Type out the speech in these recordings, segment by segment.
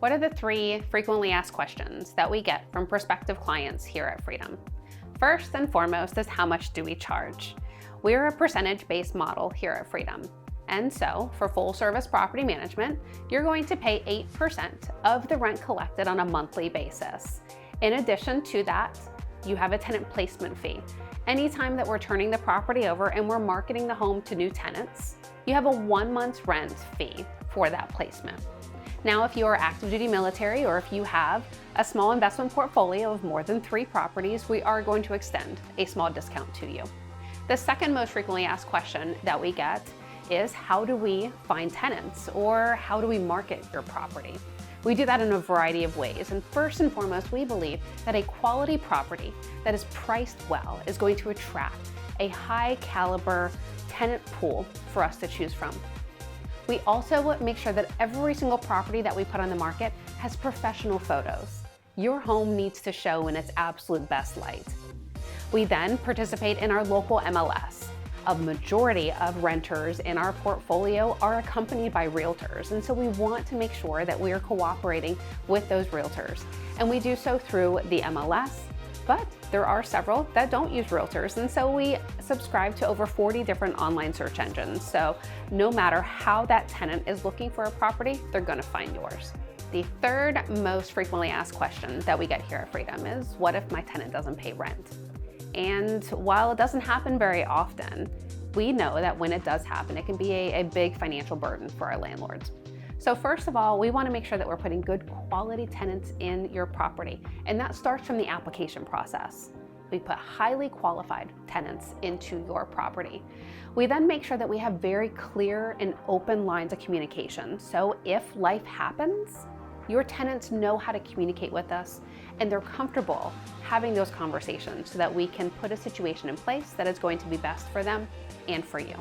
What are the 3 frequently asked questions that we get from prospective clients here at Freedom? First and foremost is, how much do we charge? We're a percentage-based model here at Freedom. And so for full service property management, you're going to pay 8% of the rent collected on a monthly basis. In addition to that, you have a tenant placement fee. Anytime that we're turning the property over and we're marketing the home to new tenants, you have a 1 month's rent fee for that placement. Now, if you are active duty military or if you have a small investment portfolio of more than 3 properties, we are going to extend a small discount to you. The second most frequently asked question that we get is, how do we find tenants, or how do we market your property? We do that in a variety of ways. And first and foremost, we believe that a quality property that is priced well is going to attract a high caliber tenant pool for us to choose from. We also make sure that every single property that we put on the market has professional photos. Your home needs to show in its absolute best light. We then participate in our local MLS. A majority of renters in our portfolio are accompanied by realtors, and so we want to make sure that we are cooperating with those realtors. And we do so through the MLS, but there are several that don't use realtors, and so we subscribe to over 40 different online search engines. So no matter how that tenant is looking for a property, they're going to find yours. The third most frequently asked question that we get here at Freedom is, what if my tenant doesn't pay rent? And while it doesn't happen very often, we know that when it does happen, it can be a big financial burden for our landlords. So first of all, we want to make sure that we're putting good quality tenants in your property, and that starts from the application process. We put highly qualified tenants into your property. We then make sure that we have very clear and open lines of communication. So if life happens, your tenants know how to communicate with us, and they're comfortable having those conversations so that we can put a situation in place that is going to be best for them and for you.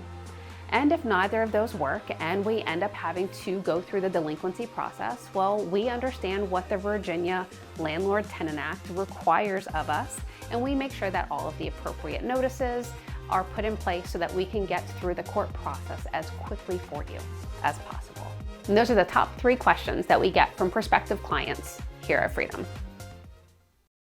And if neither of those work and we end up having to go through the delinquency process, well, we understand what the Virginia Landlord Tenant Act requires of us, and we make sure that all of the appropriate notices are put in place so that we can get through the court process as quickly for you as possible. And those are the top 3 questions that we get from prospective clients here at Freedom.